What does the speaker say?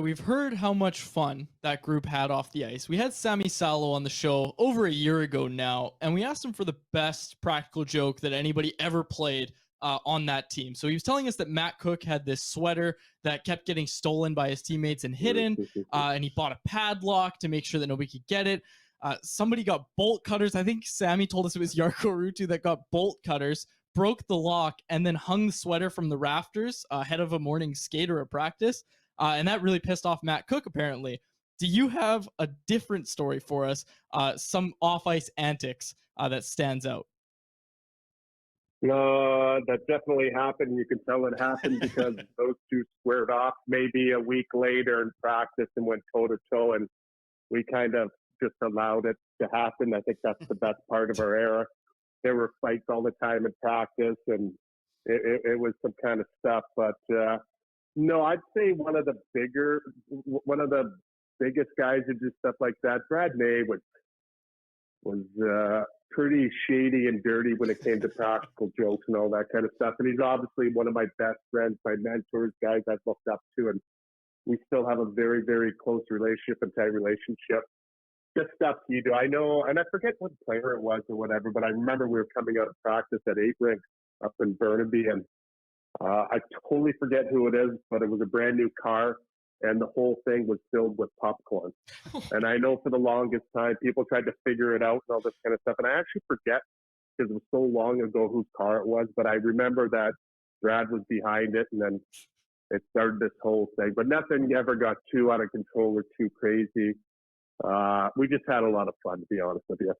We've heard how much fun that group had off the ice. We had Sammy Salo on the show over a year ago now, and we asked him for the best practical joke that anybody ever played on that team. So he was telling us that Matt Cook had this sweater that kept getting stolen by his teammates and hidden, and he bought a padlock to make sure that nobody could get it. Somebody got bolt cutters. I think Sammy told us it was Jarkko Ruutu that got bolt cutters, broke the lock, and then hung the sweater from the rafters ahead of a morning skate or a practice. And that really pissed off Matt Cook, apparently. Do you have a different story for us? Some off-ice antics that stands out? That definitely happened. You can tell it happened because those two squared off maybe a week later in practice and went toe-to-toe, and we kind of just allowed it to happen. I think that's the best part of our era. There were fights all the time in practice, and it was some kind of stuff. But no, I'd say one of the biggest guys who do stuff like that, Brad May, was pretty shady and dirty when it came to practical jokes and all that kind of stuff. And he's obviously one of my best friends, my mentors, guys I've looked up to, and we still have a very, very close relationship and tight relationship. Just stuff you do. I know, and I forget what player it was or whatever, but I remember we were coming out of practice at 8 Rink up in Burnaby, and I totally forget who it is, but it was a brand new car, and the whole thing was filled with popcorn. And I know for the longest time, people tried to figure it out and all this kind of stuff. And I actually forget because it was so long ago whose car it was, but I remember that Brad was behind it, and then it started this whole thing. But nothing ever got too out of control or too crazy. We just had a lot of fun, to be honest with you.